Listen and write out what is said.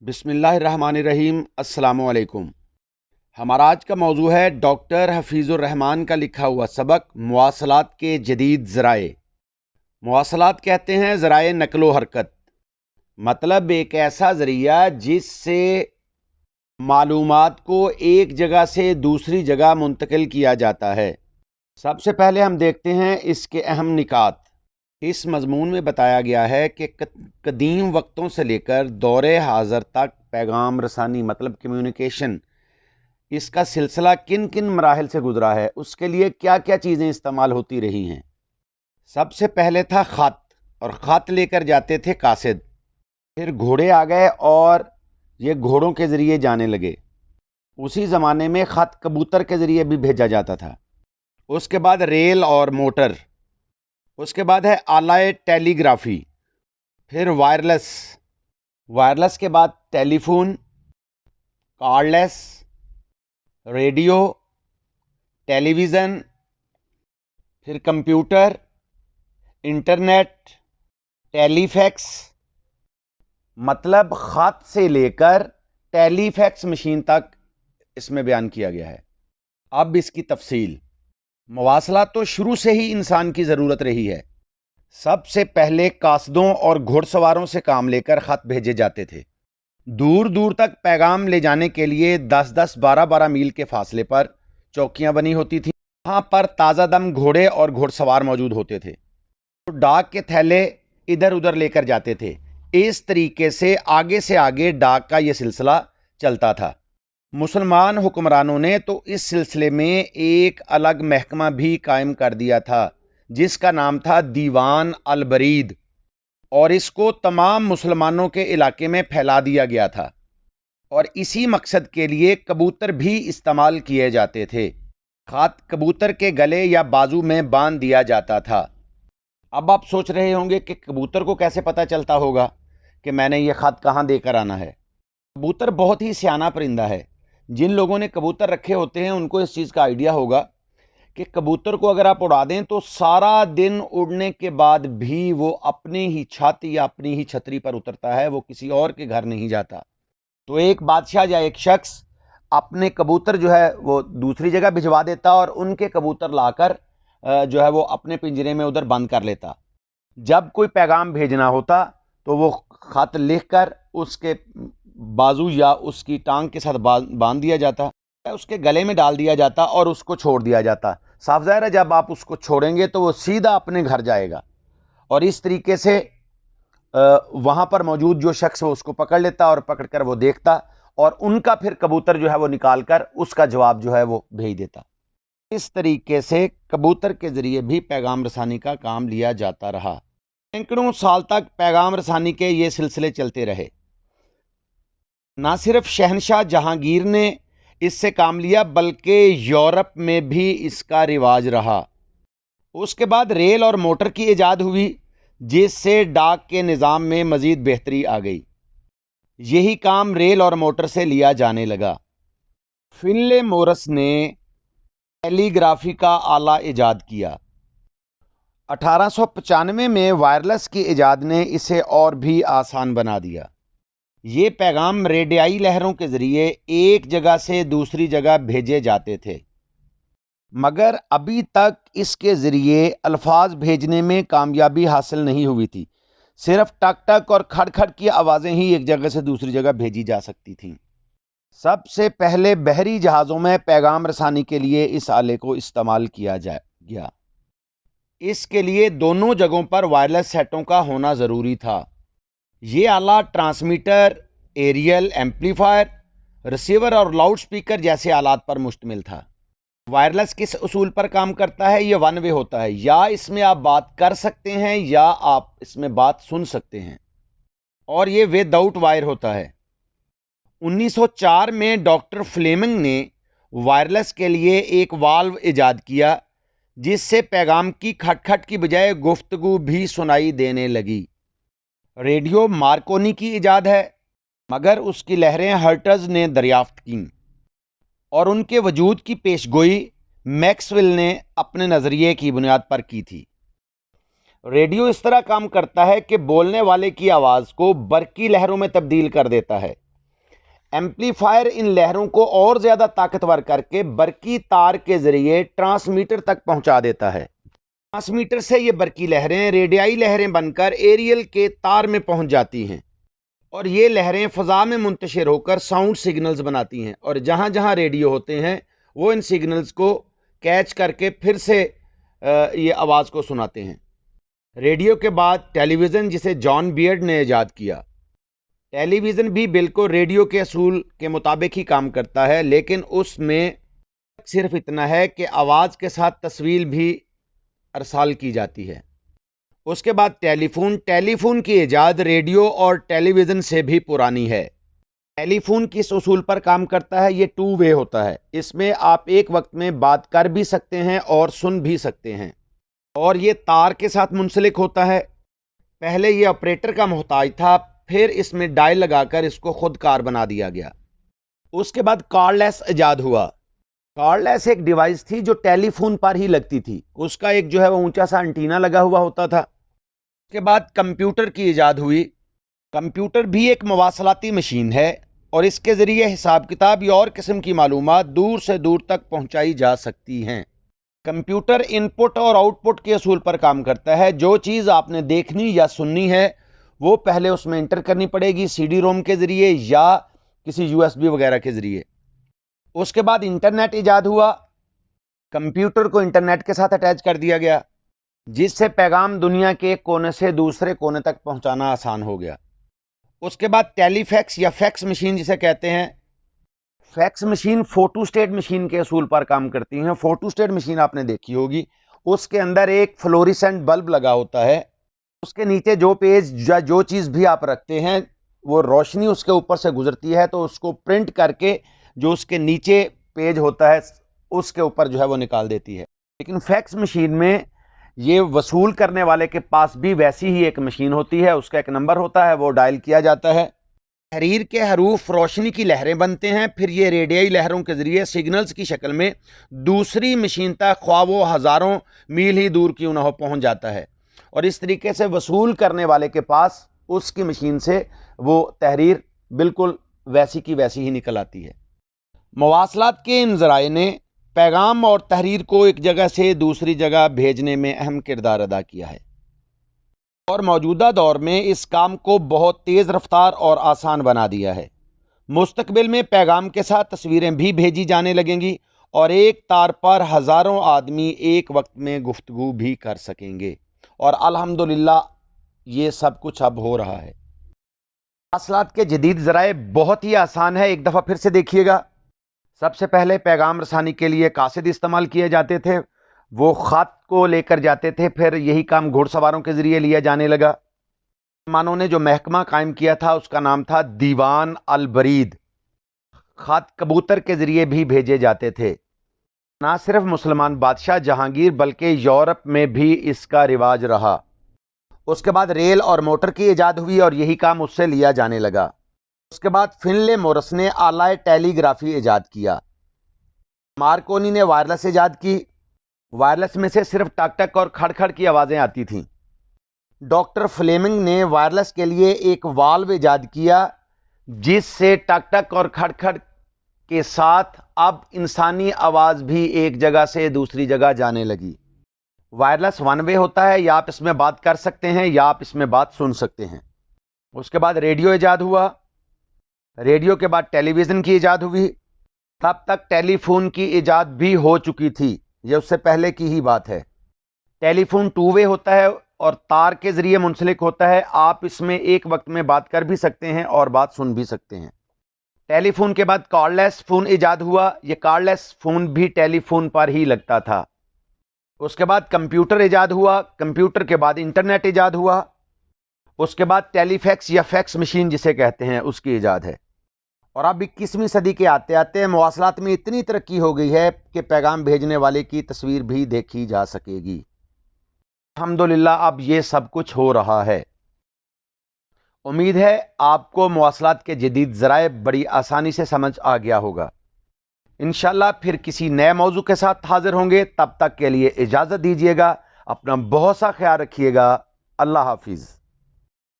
بسم اللہ الرحمن الرحیم۔ السلام علیکم۔ ہمارا آج کا موضوع ہے ڈاکٹر حفیظ الرحمان کا لکھا ہوا سبق مواصلات کے جدید ذرائع۔ مواصلات کہتے ہیں ذرائع نقل و حرکت، مطلب ایک ایسا ذریعہ جس سے معلومات کو ایک جگہ سے دوسری جگہ منتقل کیا جاتا ہے۔ سب سے پہلے ہم دیکھتے ہیں اس کے اہم نکات۔ اس مضمون میں بتایا گیا ہے کہ قدیم وقتوں سے لے کر دور حاضر تک پیغام رسانی مطلب کمیونیکیشن، اس کا سلسلہ کن کن مراحل سے گزرا ہے، اس کے لیے کیا کیا چیزیں استعمال ہوتی رہی ہیں۔ سب سے پہلے تھا خط، اور خط لے کر جاتے تھے قاصد۔ پھر گھوڑے آ گئے اور یہ گھوڑوں کے ذریعے جانے لگے۔ اسی زمانے میں خط کبوتر کے ذریعے بھی بھیجا جاتا تھا۔ اس کے بعد ریل اور موٹر، اس کے بعد ہے آلہ ٹیلی گرافی، پھر وائرلیس کے بعد ٹیلی فون، کارڈلیس، ریڈیو، ٹیلی ویژن، پھر کمپیوٹر، انٹرنیٹ، ٹیلی فیکس، مطلب خط سے لے کر ٹیلی فیکس مشین تک اس میں بیان کیا گیا ہے۔ اب اس کی تفصیل۔ مواصلات تو شروع سے ہی انسان کی ضرورت رہی ہے۔ سب سے پہلے قاصدوں اور گھڑ سواروں سے کام لے کر خط بھیجے جاتے تھے۔ دور دور تک پیغام لے جانے کے لیے 10-10 12-12 میل کے فاصلے پر چوکیاں بنی ہوتی تھیں۔ وہاں پر تازہ دم گھوڑے اور گھڑ سوار موجود ہوتے تھے۔ ڈاک کے تھیلے ادھر ادھر لے کر جاتے تھے۔ اس طریقے سے آگے ڈاک کا یہ سلسلہ چلتا تھا۔ مسلمان حکمرانوں نے تو اس سلسلے میں ایک الگ محکمہ بھی قائم کر دیا تھا جس کا نام تھا دیوان البرید، اور اس کو تمام مسلمانوں کے علاقے میں پھیلا دیا گیا تھا، اور اسی مقصد کے لیے کبوتر بھی استعمال کیے جاتے تھے۔ خط کبوتر کے گلے یا بازو میں باندھ دیا جاتا تھا۔ اب آپ سوچ رہے ہوں گے کہ کبوتر کو کیسے پتہ چلتا ہوگا کہ میں نے یہ خط کہاں دے کر آنا ہے۔ کبوتر بہت ہی سیانہ پرندہ ہے۔ جن لوگوں نے کبوتر رکھے ہوتے ہیں ان کو اس چیز کا آئیڈیا ہوگا کہ کبوتر کو اگر آپ اڑا دیں تو سارا دن اڑنے کے بعد بھی وہ اپنے ہی چھت یا اپنی ہی چھتری پر اترتا ہے، وہ کسی اور کے گھر نہیں جاتا۔ تو ایک بادشاہ یا ایک شخص اپنے کبوتر جو ہے وہ دوسری جگہ بھجوا دیتا اور ان کے کبوتر لا کر جو ہے وہ اپنے پنجرے میں ادھر بند کر لیتا۔ جب کوئی پیغام بھیجنا ہوتا تو وہ خط لکھ کر اس کے بازو یا اس کی ٹانگ کے ساتھ باندھ دیا جاتا، اس کے گلے میں ڈال دیا جاتا اور اس کو چھوڑ دیا جاتا۔ صاف ظاہر ہے جب آپ اس کو چھوڑیں گے تو وہ سیدھا اپنے گھر جائے گا، اور اس طریقے سے وہاں پر موجود جو شخص وہ اس کو پکڑ لیتا اور پکڑ کر وہ دیکھتا، اور ان کا پھر کبوتر جو ہے وہ نکال کر اس کا جواب جو ہے وہ بھیج دیتا۔ اس طریقے سے کبوتر کے ذریعے بھی پیغام رسانی کا کام لیا جاتا رہا۔ سینکڑوں سال تک پیغام رسانی کے یہ سلسلے چلتے رہے۔ نہ صرف شہنشاہ جہانگیر نے اس سے کام لیا بلکہ یورپ میں بھی اس کا رواج رہا۔ اس کے بعد ریل اور موٹر کی ایجاد ہوئی جس سے ڈاک کے نظام میں مزید بہتری آ گئی۔ یہی کام ریل اور موٹر سے لیا جانے لگا۔ فنلے مورس نے ٹیلی گرافی کا آلہ ایجاد کیا۔ 1895 میں وائرلیس کی ایجاد نے اسے اور بھی آسان بنا دیا۔ یہ پیغام ریڈیائی لہروں کے ذریعے ایک جگہ سے دوسری جگہ بھیجے جاتے تھے، مگر ابھی تک اس کے ذریعے الفاظ بھیجنے میں کامیابی حاصل نہیں ہوئی تھی۔ صرف ٹک ٹک اور کھڑ کھڑ کی آوازیں ہی ایک جگہ سے دوسری جگہ بھیجی جا سکتی تھیں۔ سب سے پہلے بحری جہازوں میں پیغام رسانی کے لیے اس آلے کو استعمال کیا گیا۔ اس کے لیے دونوں جگہوں پر وائرلیس سیٹوں کا ہونا ضروری تھا۔ یہ آلہ ٹرانسمیٹر، ایریل ایمپلیفائر، ریسیور اور لاؤڈ سپیکر جیسے آلات پر مشتمل تھا۔ وائرلیس کس اصول پر کام کرتا ہے؟ یہ ون وے ہوتا ہے، یا اس میں آپ بات کر سکتے ہیں یا آپ اس میں بات سن سکتے ہیں، اور یہ ود آؤٹ وائر ہوتا ہے۔ 1904 میں ڈاکٹر فلیمنگ نے وائرلیس کے لیے ایک والو ایجاد کیا جس سے پیغام کی کھٹ کھٹ کی بجائے گفتگو بھی سنائی دینے لگی۔ ریڈیو مارکونی کی ایجاد ہے، مگر اس کی لہریں ہرٹز نے دریافت کیں، اور ان کے وجود کی پیش گوئی میکسویل نے اپنے نظریے کی بنیاد پر کی تھی۔ ریڈیو اس طرح کام کرتا ہے کہ بولنے والے کی آواز کو برقی لہروں میں تبدیل کر دیتا ہے۔ एम्पलीफायर इन लहरों को और ज़्यादा ताकतवर करके बरकी तार के ज़रिए ट्रांसमीटर तक पहुंचा देता है। ट्रांसमीटर से ये बरकी लहरें रेडियाई लहरें बनकर एरियल के तार में पहुंच जाती हैं और ये लहरें फ़ज़ा में मुंतशिर होकर साउंड सिग्नल्स बनाती हैं और जहाँ जहाँ रेडियो होते हैं वो इन सिग्नल्स को कैच करके फिर से ये आवाज़ को सुनाते हैं। रेडियो के बाद टेलीविज़न, जिसे जॉन बियर्ड ने ईजाद किया। टेलीविज़न भी बिल्कुल रेडियो के असूल के मुताबिक ही काम करता है, लेकिन उसमें सिर्फ इतना है कि आवाज़ के साथ तस्वीर भी अरसाल की जाती है। उसके बाद टेलीफोन की ईजाद रेडियो और टेलीविज़न से भी पुरानी है। टेलीफोन किस उसूल पर काम करता है? ये 2 वे होता है। इसमें आप एक वक्त में बात कर भी सकते हैं और सुन भी सकते हैं और ये तार के साथ मुंसलिक होता है। पहले ये ऑपरेटर का मोहताज था, फिर इसमें डायल लगाकर इसको खुद कार बना दिया गया। उसके बाद कॉर्डलेस ईजाद हुआ। कॉर्डलेस एक डिवाइस थी जो टेलीफोन पर ही लगती थी। उसका एक जो है वो ऊंचा सा एंटीना लगा हुआ होता था। उसके बाद कंप्यूटर की ईजाद हुई। कंप्यूटर भी एक मवासलाती मशीन है और इसके ज़रिए हिसाब किताब या और किस्म की मालूमात दूर से दूर तक पहुंचाई जा सकती हैं। कंप्यूटर इनपुट और आउटपुट के असूल पर काम करता है। जो चीज़ आपने देखनी या सुननी है वो पहले उसमें इंटर करनी पड़ेगी CD रोम के ज़रिए या किसी USB वगैरह के ज़रिए। उसके बाद इंटरनेट ईजाद हुआ। कंप्यूटर को इंटरनेट के साथ अटैच कर दिया गया, जिससे पैगाम दुनिया के एक कोने से दूसरे कोने तक पहुंचाना आसान हो गया। उसके बाद टेलीफैक्स या फैक्स मशीन जिसे कहते हैं। फैक्स मशीन फोटोस्टेट मशीन के असूल पर काम करती हैं। फोटोस्टेट मशीन आपने देखी होगी, उसके अंदर एक फ्लोरिसेंट बल्ब लगा होता है। उसके नीचे जो पेज या जो चीज़ भी आप रखते हैं वो रोशनी उसके ऊपर से गुजरती है, तो उसको प्रिंट करके जो उसके नीचे पेज होता है उसके ऊपर जो है वो निकाल देती है। लेकिन फैक्स मशीन में ये वसूल करने वाले के पास भी वैसी ही एक मशीन होती है, उसका एक नंबर होता है, वो डायल किया जाता है। तहरीर के हरूफ रोशनी की लहरें बनते हैं, फिर ये रेडियाई लहरों के ज़रिए सिग्नल्स की शक्ल में दूसरी मशीन तक, ख्वाह वो हज़ारों मील ही दूर क्यों ना हो, पहुँच जाता है और इस तरीके से वसूल करने वाले के पास उसकी मशीन से वो तहरीर बिल्कुल वैसी की वैसी ही निकल आती है। मवासलात के इन ज़राए ने पैगाम और तहरीर को एक जगह से दूसरी जगह भेजने में अहम किरदार अदा किया है और मौजूदा दौर में इस काम को बहुत तेज़ रफ्तार और आसान बना दिया है। मुस्तकबिल में पैगाम के साथ तस्वीरें भी भेजी जाने लगेंगी और एक तार पर हज़ारों आदमी एक वक्त में गुफ्तगू भी कर सकेंगे और अल्हम्दुलिल्लाह ये सब कुछ अब हो रहा है। मवासलात के जदीद ज़राए बहुत ही आसान है, एक दफ़ा फिर से देखिएगा। सबसे पहले पैगाम रसानी के लिए कासिद इस्तेमाल किए जाते थे, वो ख़त को लेकर जाते थे, फिर यही काम घुड़सवारों के ज़रिए लिया जाने लगा। मुसलमानों ने जो महकमा कायम किया था उसका नाम था दीवान अल बरीद। ख़त कबूतर के ज़रिए भी भेजे जाते थे। ना सिर्फ मुसलमान बादशाह जहांगीर बल्कि यूरोप में भी इसका रिवाज रहा। उसके बाद रेल और मोटर की ईजाद हुई और यही काम उससे लिया जाने लगा। उसके बाद फिनले मोरस ने आलाए टेलीग्राफी ईजाद किया। मार्कोनी ने वायरलेस ईजाद की। वायरलेस में से सिर्फ टक टक और खड़खड़ की आवाज़ें आती थीं। डॉक्टर फ्लेमिंग ने वायरलेस के लिए एक वाल्व ईजाद किया, जिससे टक टक और खड़खड़ के साथ अब इंसानी आवाज़ भी एक जगह से दूसरी जगह जाने लगी। वायरलेस 1 वे होता है, या आप इसमें बात कर सकते हैं या आप इसमें बात सुन सकते हैं। उसके बाद रेडियो ईजाद हुआ। रेडियो के बाद टेलीविज़न की ईजाद हुई। तब तक टेलीफोन की ईजाद भी हो चुकी थी, ये उससे पहले की ही बात है। टेलीफोन 2 वे होता है और तार के ज़रिए मुंसलिक होता है। आप इसमें एक वक्त में बात कर भी सकते हैं और बात सुन भी सकते हैं। टेलीफोन के बाद कॉर्डलेस फ़ोन ईजाद हुआ। ये कॉर्डलेस फ़ोन भी टेलीफोन पर ही लगता था। उसके बाद कंप्यूटर ईजाद हुआ। कंप्यूटर के बाद इंटरनेट ईजाद हुआ। उसके बाद टेलीफैक्स या फैक्स मशीन जिसे कहते हैं उसकी ईजाद है। और अब 21वीं सदी के आते आते मवासलात में इतनी तरक्की हो गई है कि पैगाम भेजने वाले की तस्वीर भी देखी जा सकेगी। अल्हम्दुलिल्लाह अब ये सब कुछ हो रहा है। उम्मीद है आपको मवासलात के जदीद ज़राए बड़ी आसानी से समझ आ गया होगा। इंशाअल्लाह फिर किसी नए मौजू के साथ हाजिर होंगे। तब तक के लिए इजाज़त दीजिएगा। अपना बहुत सा ख्याल रखिएगा। अल्लाह हाफिज़।